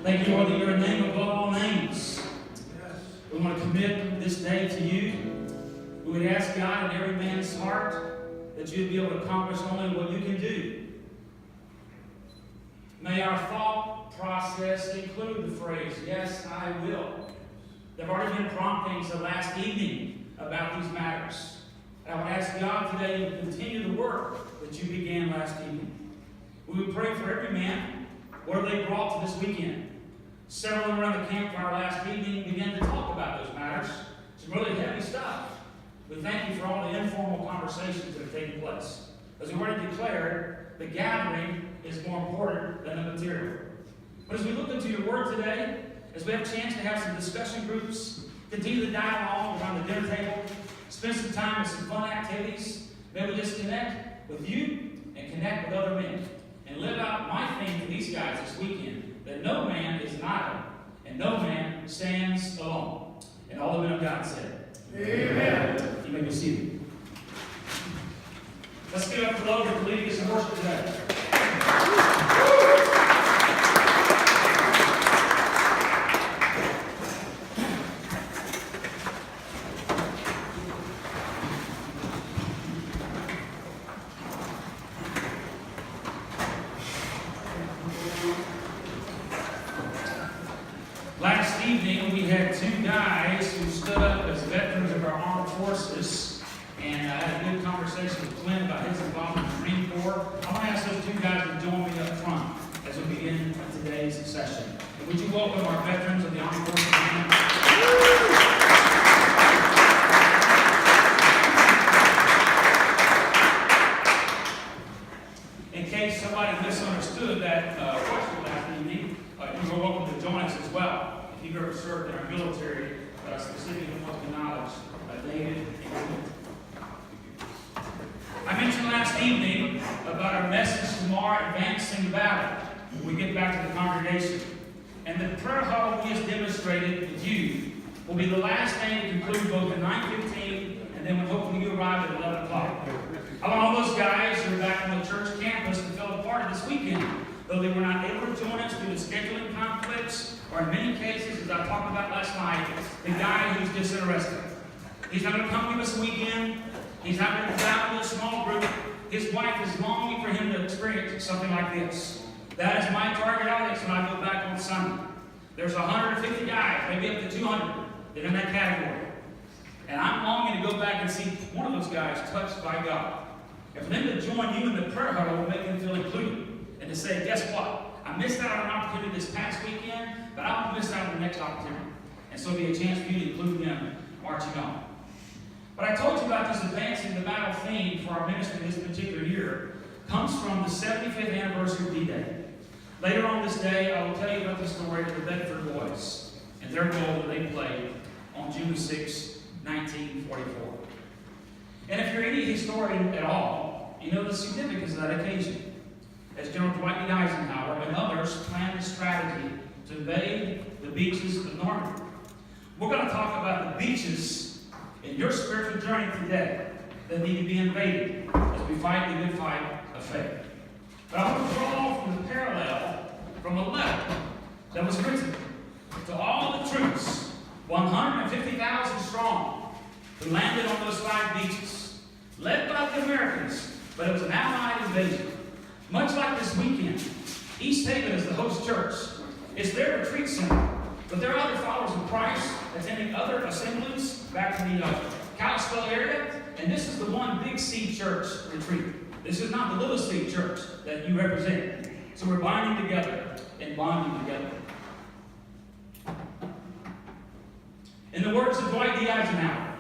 Thank you, Lord, that you're a name above all names. We want to commit this day to you. We would ask God in every man's heart that you'd be able to accomplish only what you can do. May our thought process include the phrase, yes, I will. There have already been promptings the last evening about these matters. And I would ask God today to continue the work that you began last evening. We would pray for every man, what they brought to this weekend. Several around the campfire last evening began to talk about those matters. Some really heavy stuff. We thank you for all the informal conversations that have taken place. As we already declared, the gathering is more important than the material. But as we look into your word today, as we have a chance to have some discussion groups, continue the dialogue around the dinner table, spend some time with some fun activities, may we just connect with you and connect with other men. And live out my theme to these guys this weekend, that no man is an idol, and no man stands alone. And all the men of God said, Amen. You may be seated. Let's give up for Logan for leading us in worship today. Last evening, we had two guys who stood up as veterans of our armed forces, and I had a good conversation with Clint about his involvement in the Marine Corps. I want to ask those two guys to join me up front as we begin today's session. And would you welcome our veterans of the Armed Forces? In case somebody misunderstood that question last evening, you're welcome to join us as well. If you've ever served in our military, specifically want to acknowledge David and Clint. I mentioned last evening about our message tomorrow, Advancing the Battle, when we get back to the congregation. And the prayer huddle we just demonstrated with you will be the last thing to conclude both at 9:15 and then when hopefully you arrive at 11 o'clock. I want all those guys who are back on the church campus to feel a part of this weekend. Though they were not able to join us due to scheduling conflicts, or in many cases, as I talked about last night, the guy who's disinterested. He's not going to come with us weekend. He's not going to travel to a small group. His wife is longing for him to experience something like this. That is my target audience when I go back on Sunday. There's 150 guys, maybe up to 200, that are in that category. And I'm longing to go back and see one of those guys touched by God. And for them to join you in the prayer huddle will make them feel included. And to say, guess what? I missed out on an opportunity this past weekend, but I won't miss out on the next opportunity. And so it'll be a chance for you to include them marching on. But I told you about this Advancing the Battle theme for our ministry this particular year comes from the 75th anniversary of D-Day. Later on this day, I will tell you about the story of the Bedford Boys and their role that they played on June 6, 1944. And if you're any historian at all, you know the significance of that occasion. As General Dwight D. Eisenhower and others planned a strategy to invade the beaches of Normandy. We're going to talk about the beaches in your spiritual journey today that need to be invaded as we fight the good fight of faith. But I want to draw from the parallel from a letter that was written to all the troops, 150,000 strong, who landed on those 5 beaches, led by the Americans, but it was an Allied invasion. Much like this weekend, East Haven is the host church. It's their retreat center. But there are other followers of Christ attending other assemblies back in the Kalispell area. And this is the one Big C church retreat. This is not the Little C church that you represent. So we're binding together and bonding together. In the words of Dwight D. Eisenhower,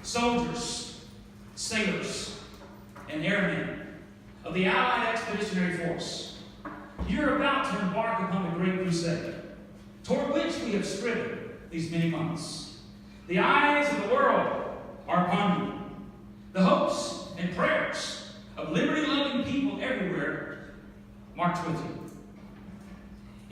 soldiers, sailors, and airmen of the Allied Expeditionary Force, you're about to embark upon the Great Crusade, toward which we have striven these many months. The eyes of the world are upon you. The hopes and prayers of liberty-loving people everywhere march with you.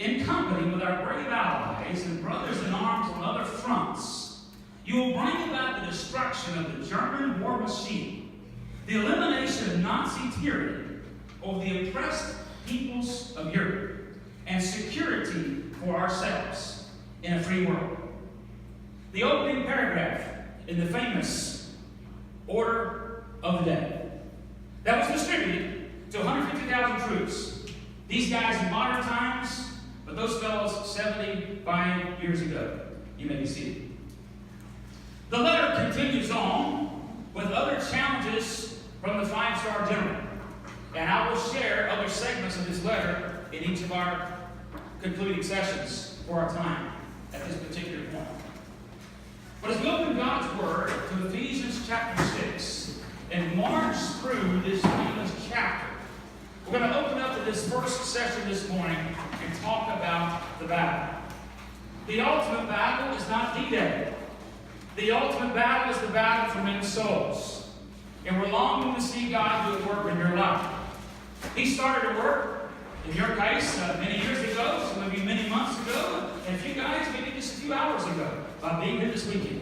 In company with our brave allies and brothers in arms on other fronts, you will bring about the destruction of the German war machine, the elimination of Nazi tyranny over the oppressed peoples of Europe, security for ourselves in a free world. The opening paragraph in the famous Order of the Day that was distributed to 150,000 troops. These guys in modern times, but those fellows 75 years ago. You may be seated. The letter continues on with other challenges from the five-star general. And I will share other segments of this letter in each of our concluding sessions for our time at this particular point. But as we open God's Word to Ephesians chapter 6 and march through this famous chapter, we're going to open up to this first session this morning and talk about the battle. The ultimate battle is not D-Day. The ultimate battle is the battle for men's souls. And we're longing to see God do a work in your life. He started a work, in your case, many years ago, some of you many months ago, and a few guys maybe just a few hours ago, by being here this weekend.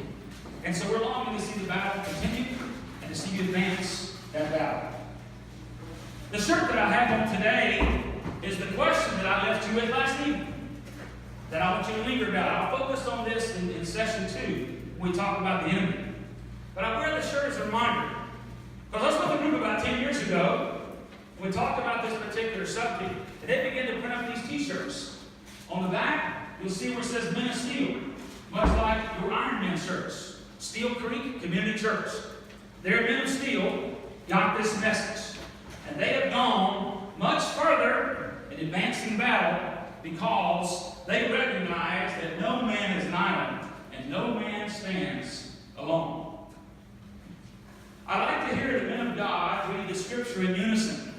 And so we're longing to see the battle continue and to see you advance that battle. The shirt that I have on today is the question that I left you with last evening, that I want you to linger about. I'll focus on this in session 2 when we talk about the enemy. But I wear the shirt as a reminder. Because let's look at a group about 10 years ago, when we talked about this particular subject, and they began to print up these t-shirts. On the back, you'll see where it says Men of Steel, much like your Iron Man shirts. Steel Creek Community Church. Their Men of Steel got this message. And they have gone much further in advancing battle because they recognize that no man is an island and no man stands alone. I like to hear the men of God read the scripture in unison.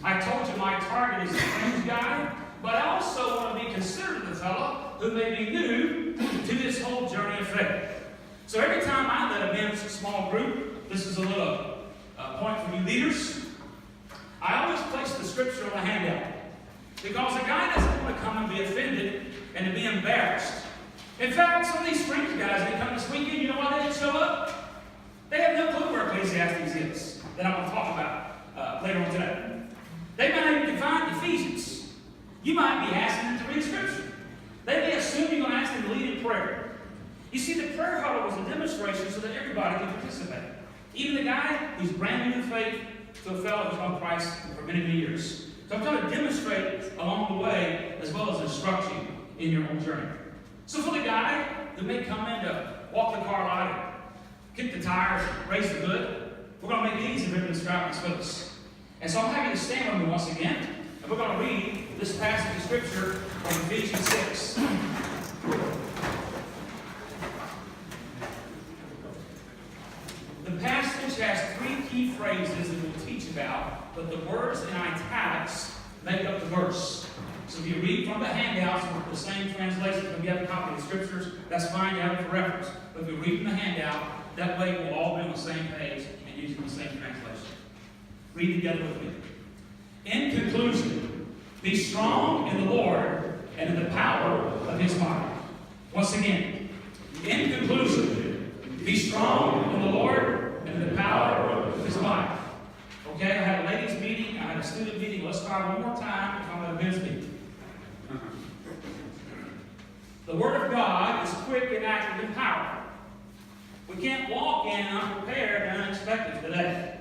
I told you my target is a fringe guy, but I also want to be considerate of the fellow who may be new to this whole journey of faith. So every time I let a men's small group, this is a little point for you leaders, I always place the scripture on a handout. Because a guy doesn't want to come and be offended and to be embarrassed. In fact, some of these fringe guys, they come this weekend, you know why they didn't show up? They have no clue where Ecclesiastes is, that I'm going to talk about later on today. They might not even find Ephesians. You might be asking them to read scripture. They may assume you're going to ask them to lead in prayer. You see, the prayer huddle was a demonstration so that everybody can participate. Even the guy who's brand new in faith to a fellow who's known Christ for many, many years. So I'm trying to demonstrate along the way as well as instruct you in your own journey. So for the guy who may come in to walk the car lot, kick the tires, raise the hood, we're going to make it easy for him to describe this with us. And so I'm happy to stand with me once again, and we're going to read this passage of scripture from Ephesians 6. The passage has 3 key phrases that we'll teach about, but the words in italics make up the verse. So if you read from the handouts with the same translation, if you have a copy of the scriptures, that's fine, you have it for reference. But if you read from the handout, that way we'll all be on the same page and using the same translation. Read together with me. In conclusion, be strong in the Lord and in the power of His might. Once again, in conclusion, be strong in the Lord and in the power of His might. Okay, I had a ladies' meeting, I had a student meeting. Let's try one more time if I'm at a men's meeting. The Word of God is quick and active and powerful. We can't walk in unprepared and unexpected today.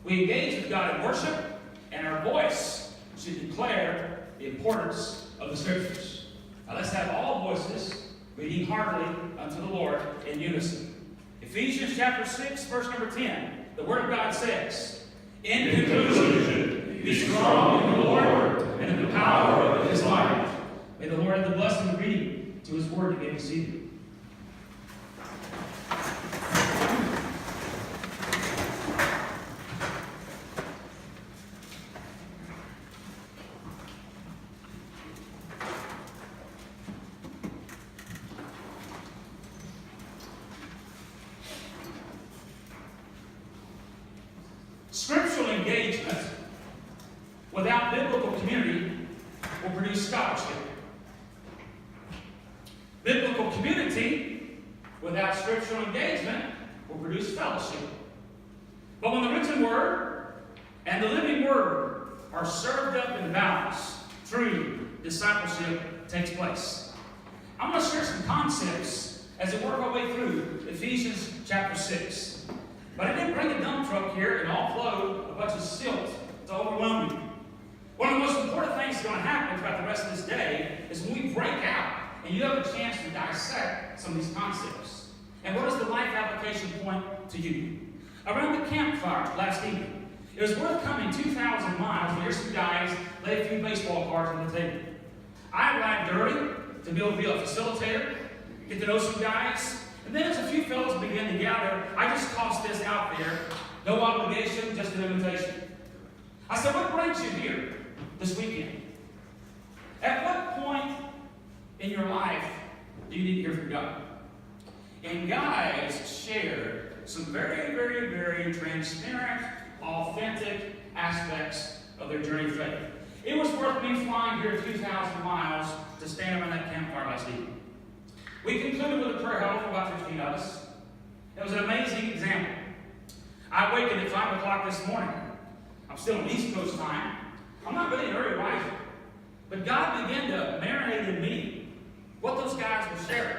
We engage with God in worship, and our voice should declare the importance of the Scriptures. Now let's have all voices reading heartily unto the Lord in unison. Ephesians chapter 6, verse number 10. The Word of God says, in conclusion, be strong in the Lord and in the power of His might. May the Lord have the blessing of reading to His Word. You may be seated. Scriptural engagement without biblical community will produce scholarship. Biblical community without scriptural engagement will produce fellowship. But when the written word and the living word are served up in balance true discipleship takes place. I'm going to share some concepts as we work our way through Ephesians chapter 6. But I didn't bring a dump truck here and offload a bunch of silt to overwhelm you. One of the most important things that's going to happen throughout the rest of this day is when we break out and you have a chance to dissect some of these concepts. And what is the life application point to you? Around the campfire last evening, it was worth coming 2,000 miles to hear some guys lay a few baseball cards on the table. I arrived early to be able to be a facilitator, get to know some guys, and then as a few fellows began to gather, I just tossed this out there. No obligation, just an invitation. I said, what brings you here this weekend? At what point in your life do you need to hear from God? And guys shared some very, very, very transparent, authentic aspects of their journey of faith. It was worth me flying here 2,000 miles to stand around that campfire last evening. We concluded with a prayer huddle for about 15 of us. It was an amazing example. I awakened at 5 o'clock this morning. I'm still on East Coast time. I'm not really an early riser. But God began to marinate in me what those guys were sharing.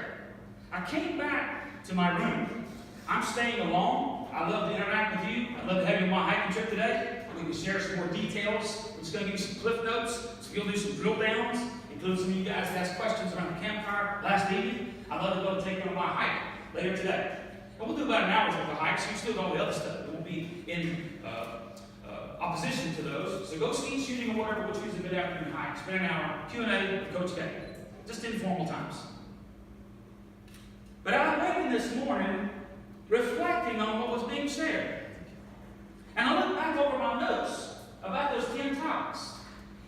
I came back to my room. I'm staying alone. I love to interact with you. I'd love to have you on my hiking trip today. We can share some more details. We're just going to give you some cliff notes. So you'll do some drill downs. Include some of you guys that asked questions around the campfire last evening. I'd love to go and take you on my hike later today. And we'll do about an hour's worth of hike, so you still got all the other stuff. It won't be in opposition to those. So go skeet shooting or whatever. We'll choose a mid-afternoon hike. Spend an hour Q&A with Coach K. Just informal times. But I awakened this morning reflecting on what was being shared. And I looked back over my notes about those 10 topics.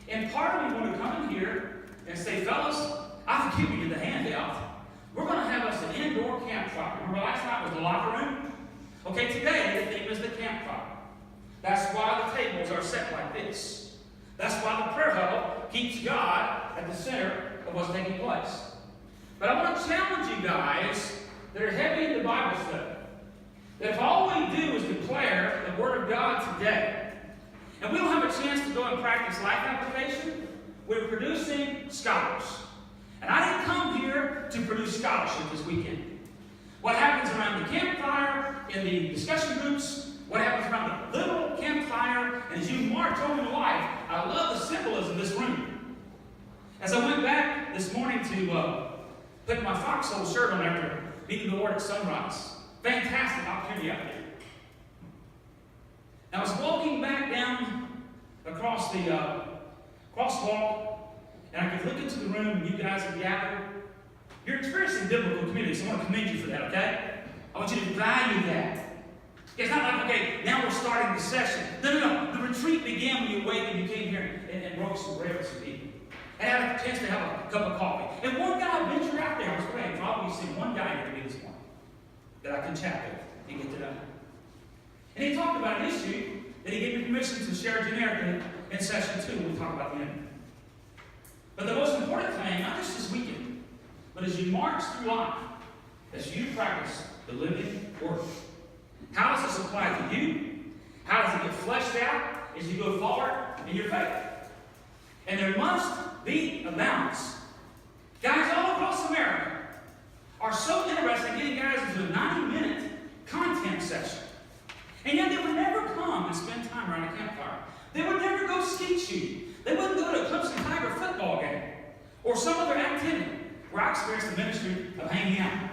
And part of me wanted to come in here and say, fellas, I've given you the handout. We're going to have us an indoor campfire. Remember last night was the locker room? Okay, today the theme is the campfire. That's why the tables are set like this. That's why the prayer huddle keeps God at the center of what's taking place. But I want to challenge you guys that are heavy in the Bible study, that if all we do is declare the Word of God today, and we don't have a chance to go and practice life application, we're producing scholars. And I didn't come here to produce scholarship this weekend. What happens around the campfire, in the discussion groups, what happens around the literal campfire, and as you march over to life, I love the symbolism of this room. As I went back this morning to put my foxhole shirt on after meeting the Lord at sunrise, fantastic opportunity out there. Now, I was walking back down across the crosswalk, and I could look into the room, and you guys have gathered. You're experiencing biblical community, so I want to commend you for that, okay? I want you to value that. It's not like, okay, now we're starting the session. No. The retreat began when you awakened, you came here and broke some bread with some people. And had a chance to have a cup of coffee. And one guy ventured out there. I was praying for all of you see one guy here to me this morning that I can chat with and get to know. And he talked about an issue that he gave me permission to share generically in session 2 when we talk about the enemy. But the most important thing, not just this weekend, but as you march through life, as you practice the living Word, how does this apply to you? How does it get fleshed out as you go forward in your faith? And there must be a balance. Guys all across America are so interested in getting guys into a 90-minute content session. And yet they would never come and spend time around a campfire. They would never go skeet shooting. They wouldn't go to a Clemson Tiger football game or some other activity where I experienced the ministry of hanging out.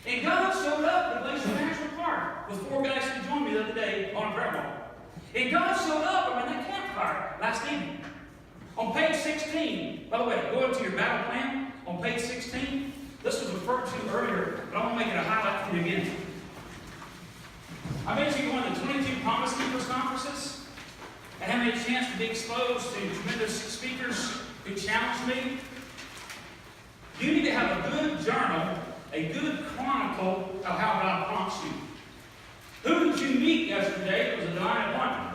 And God showed up at Glacier National Park with 4 guys who joined me the other day on a prayer walk. And God showed up around that campfire last evening. On page 16, by the way, go into your battle plan. On page 16, this was referred to earlier, but I want to make it a highlight for you again. I mentioned going to 22 Promise Keepers conferences and having a chance to be exposed to tremendous speakers who challenged me. You need to have a good journal, a good chronicle of how God prompts you. Who did you meet yesterday? It was a divine appointment.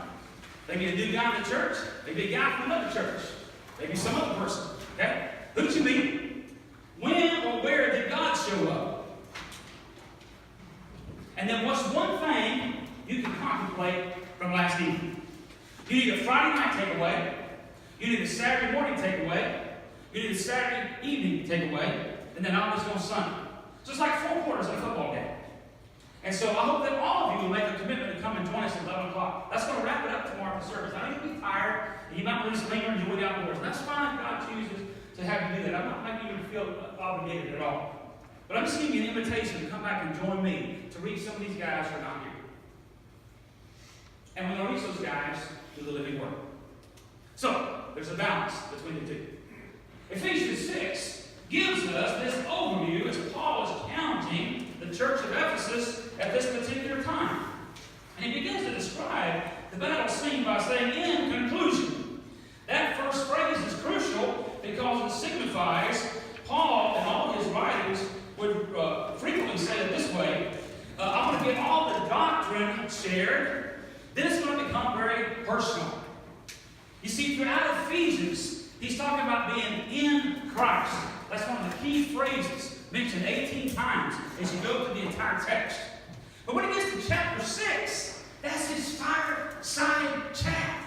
Maybe a new guy in the church, maybe a guy from another church, maybe some other person. Okay? Who did you meet? When or where did God show up? And then what's one thing you can contemplate from last evening? You need a Friday night takeaway. You need a Saturday morning takeaway. You need a Saturday evening takeaway. And then I'll just go on Sunday. Just like 4 quarters of a football game. And so I hope that all of you will make a commitment to come and join us at 11 o'clock. That's going to wrap it up tomorrow for service. I know you'll be tired, and you might want to just linger and enjoy the outdoors. And that's fine if God chooses to have you do that. I'm not making you feel obligated at all. But I'm just giving you an invitation to come back and join me to reach some of these guys who are not here. And we're going to reach those guys through the living word. So, there's a balance between the two. Ephesians 6 gives us this overview as Paul is challenging the church of Ephesus at this particular time. And he begins to describe the battle scene by saying, in conclusion. That first phrase is crucial because it signifies Paul in all his writings would frequently say it this way, I'm going to get all the doctrine shared, then it's going to become very personal. You see, throughout Ephesians, he's talking about being in Christ. That's one of the key phrases mentioned 18 times as you go through the entire text. But when he gets to chapter 6, that's his fireside chat.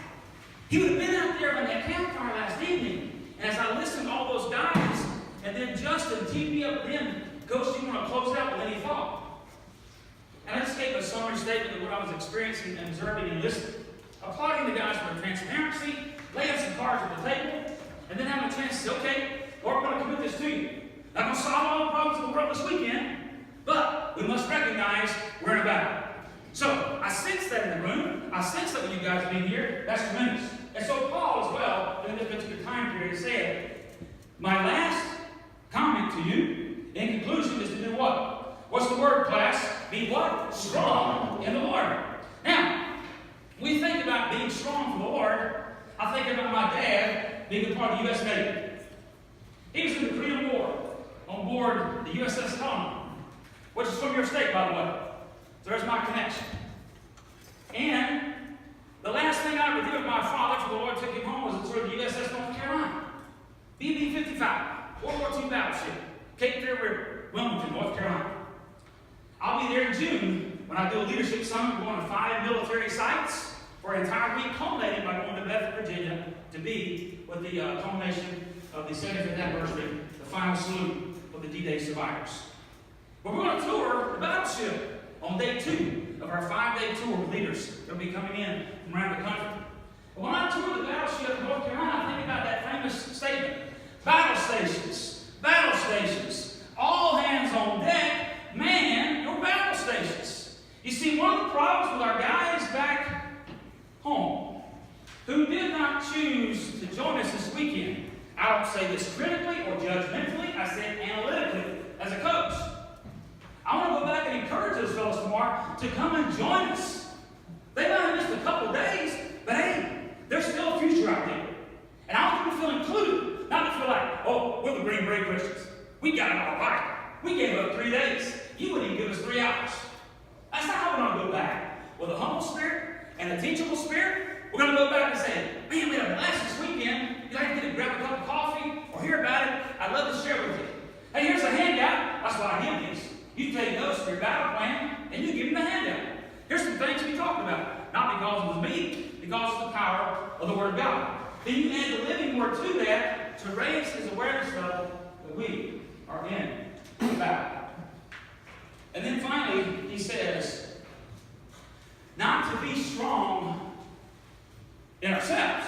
He would have been out there on that campfire last evening, and as I listened to all those guys, and then Justin teed me up then, Coach, you want to close out with any thought? And I just gave a summary statement of what I was experiencing and observing and listening. Applauding the guys for their transparency, laying some cards at the table, and then having a chance to say, okay, Lord, we're going to commit this to you. Not going to solve all the problems of the world this weekend, but we must recognize we're in a battle. So, I sense that in the room. I sense that when you guys being here, that's tremendous. And so Paul as well, in this particular time period, said, my last comment to you, in conclusion, is to do what? What's the word, class? Be what? Strong in the Lord. Now, when we think about being strong for the Lord, I think about my dad being a part of the U.S. Navy. He was in the Korean War on board the USS Colony, which is from your state, by the way. So there's my connection. And the last thing I ever did with my father before the Lord took him home was to tour the USS North Carolina. BB-55, World War II battleship, Cape Fear River, Wilmington, North Carolina. I'll be there in June when I do a leadership summit. We're going to 5 military sites for an entire week, culminating by going to Bedford, Virginia, to be with the culmination of the 75th anniversary, the final salute for the D-Day survivors. But we're going to tour the battleship on day 2 of our 5-day tour with leaders that will be coming in from around the country. But when I tour the battleship in North Carolina, I think about that famous statement, battle stations, all hands on deck, man your battle stations. You see, one of the problems with our guys back home who did not choose to join us this weekend, I don't say this critically or judgmentally, I say it analytically as a coach. I want to go back and encourage those fellows tomorrow to come and join us. They might have missed a couple of days, but hey, there's still a future out there. And I want them to feel included, not to feel like, oh, we're the Green Beret Christians. We got it all right. We gave up 3 days. You wouldn't even give us 3 hours. That's not how we're going to go back. With a humble spirit and a teachable spirit, we're going to go back and say, man, we had a blast this weekend. You'd like to get grab a cup of coffee or hear about it. I'd love to share with you. Hey, here's a handout. That's why I give these. You take notes for your battle plan, and you give them the handout. Here's some things we talked about. Not because it was me, because of the power of the Word of God. Then you add the living Word to that to raise his awareness level that we are in the battle. And then finally, he says, not to be strong in ourselves.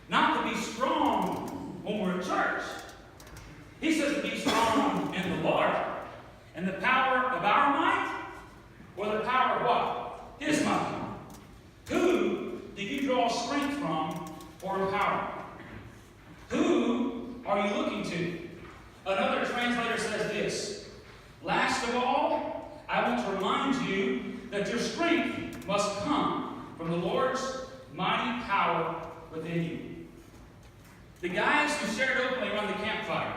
Not to be strong when we're in church. He says to be strong in the Lord. And the power of our might, or the power of what? His might. Who do you draw strength from for empowerment? Who are you looking to? Another translator says this, last of all, I want to remind you that your strength must come from the Lord's mighty power within you. The guys who shared openly around the campfire,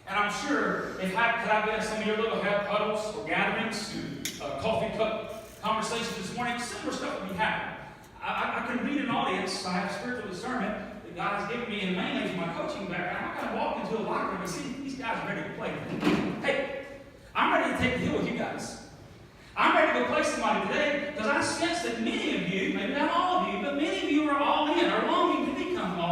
and I'm sure if I've been at some of your little huddles or gatherings, coffee cup conversations this morning, similar stuff would be happening. I can read an audience. I have spiritual discernment that God has given me, and mainly from my coaching background. I kind of walk into a locker room and see these guys are ready to play. Hey, I'm ready to take the hill with you guys. I'm ready to go play somebody today because I sense that many of you, maybe not all of you, but many of you are all in, are longing to become all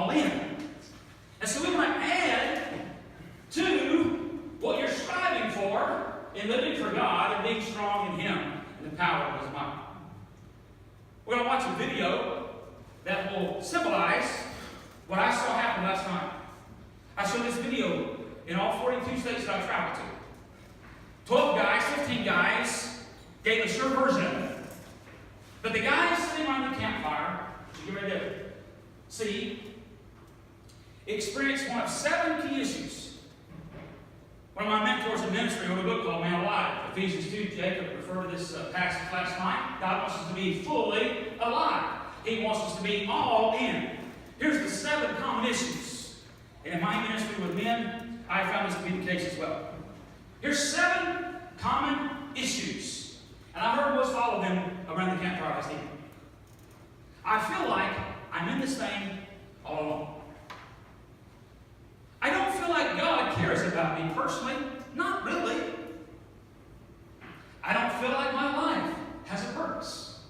what I saw happen last night. I showed this video in all 42 states that I traveled to. 12 guys, 15 guys gave a short version of it. But the guys sitting around the campfire, which you get ready to see, experienced one of 7 key issues. One of my mentors in ministry wrote a book called Man Alive. Ephesians 2, Jacob referred to this passage last night. God wants us to be fully alive. He wants us to be all in. Here's the 7 common issues. And in my ministry with men, I found this to be the case as well. Here's 7 common issues. And I heard most all of them around the campfire last evening. I feel like I'm in this thing all alone. I don't feel like God cares about me personally. Not really. I don't feel like my life has a purpose.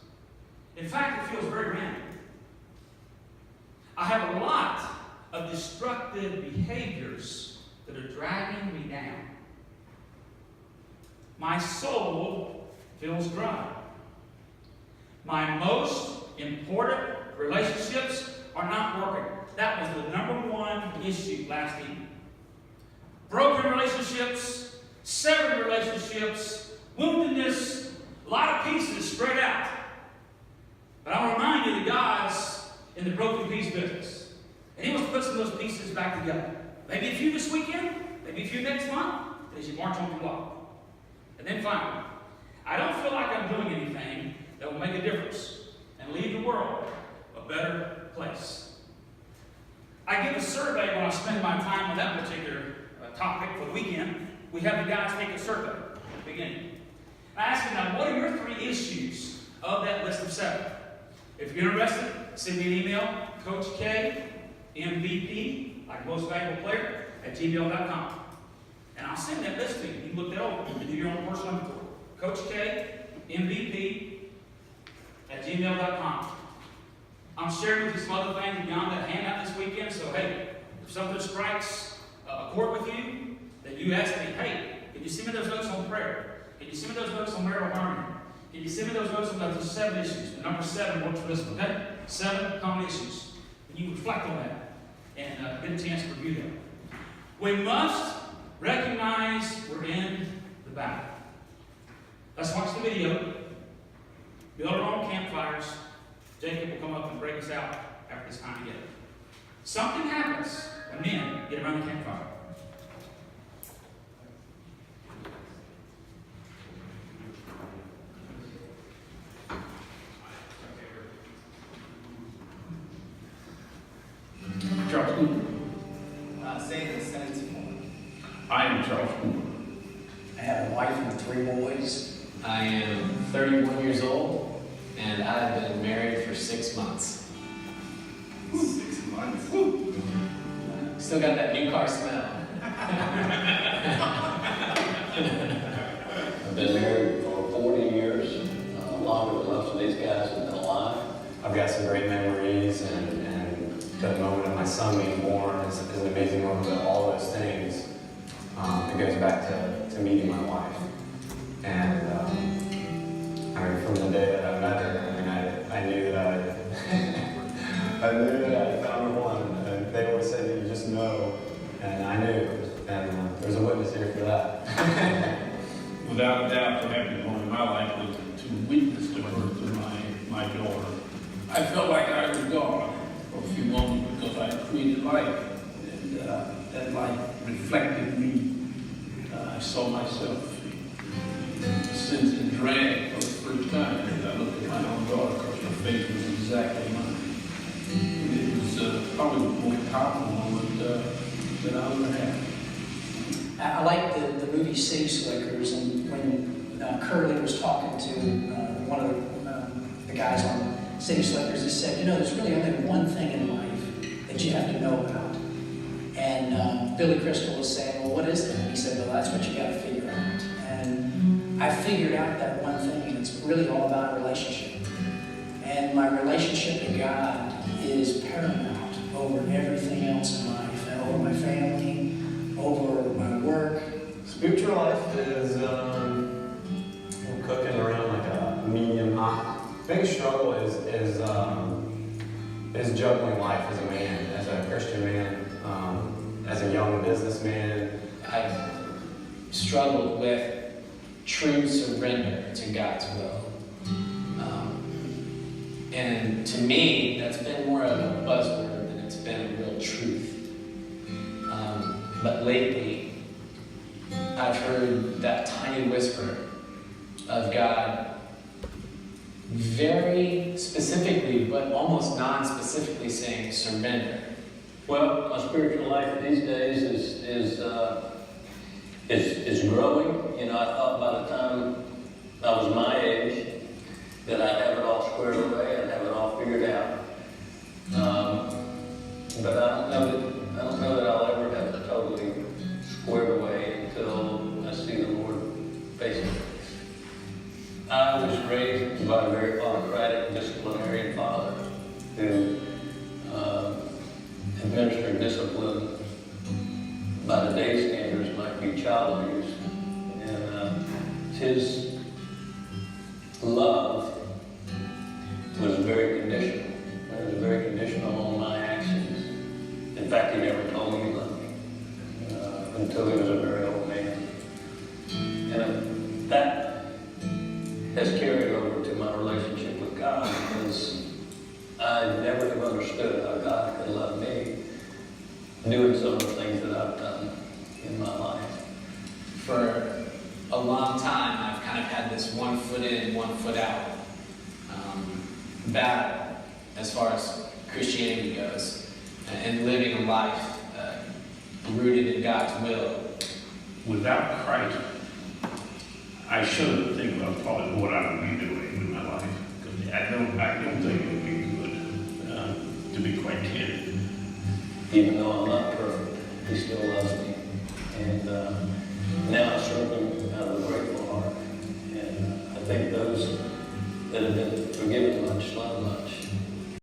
In fact, it feels very random. I have a lot of destructive behaviors that are dragging me down. My soul feels dry. My most important relationships are not working. That was the number 1 issue last evening. Broken relationships, severed relationships, woundedness, a lot of pieces spread out. But I'll remind you that God's in the broken piece business. And He wants to put some of those pieces back together. Maybe a few this weekend, maybe a few next month, as you march on the block. And then finally, I don't feel like I'm doing anything that will make a difference and leave the world a better place. I give a survey when I spend my time on that particular topic for the weekend. We have the guys take a survey at the beginning. I ask them, now, what are your 3 issues of that list of 7? If you're interested, send me an email, Coach K, MVP, like most valuable player, @gmail.com. And I'll send that list to you. You can look that over and do your own personal inventory. Coach K, MVP, @gmail.com. I'm sharing with you some other things beyond that handout this weekend. So, hey, if something strikes a chord with you, then you ask me, hey, can you send me those notes on prayer? Can you send me those notes on marital harmony? Can you send me those notes on those 7 issues? The number 7 works for this one, okay? 7 common issues. And you reflect on that and get a chance to review them. We must recognize we're in the battle. Let's watch the video. Build our own campfires. Jacob will come up and break us out after this time together. Something happens when men get around the campfire. Charles Cooper. Say the sentence more. I am Charles Cooper. I have a wife and 3 boys. I am 31 years old, and I've been married for 6 months. 6 months. Still got that new car smell. I've been married for 40 years, longer than most of these guys have been alive. I've got some great memories, and the moment of my son being born is an amazing moment, but all those things, it goes back to meeting my wife. And I mean, from the day that I met her, I mean, I knew that I knew that I found the one. And they always say that you just know, and I knew, and there's a witness here for that. Without a doubt, the happiest moment in my life was to witness the birth of my daughter. I felt like I was God for a few moments because I created life, and that life reflected me. I saw myself since in drag for the first time, and I looked at my own daughter because her face was exactly mine. And it was probably the most powerful moment that I ever had. I like the movie City Slickers, and when Curly was talking to one of the guys on City Slickers, he said, there's really only one thing in life that you have to know about. And Billy Crystal was saying, well, what is it? And he said, well, that's what you got to figure out. And I figured out that one thing, and it's really all about a relationship. And my relationship to God is paramount over everything else in life, and over my family, over my work. Spiritual life is cooking around like a medium hot. Big struggle is juggling life as a man, as a Christian man, as a young businessman. I've struggled with true surrender to God's will. And to me, that's been more of a buzzword than it's been a real truth. But lately, I've heard that tiny whisper of God very specifically, but almost non-specifically saying, surrender. Well, my spiritual life these days is growing. You know, I thought by the time I was my age that I'd have it all squared away and have it all figured out. But I don't know that I'll ever have it totally squared away until I see the Lord face to face. I was raised by a very autocratic disciplinarian father who administered discipline by the day standards might be child abuse. And his love was very conditional. It was very conditional on my actions. In fact, he never told me he loved me until he was a very old man. And that has carried over to my relationship with God, because I never have understood how God could love me doing some of the things that I've done in my life. For a long time, I've kind of had this 1 foot in, 1 foot out battle as far as Christianity goes, and living a life rooted in God's will. Without Christ, I shouldn't think about probably what I would be doing with my life, because I don't think it would be good, to be quite candid. Even though I'm not perfect, he still loves me. And now I serve him out of a grateful heart. And I think those that have been forgiven much love much.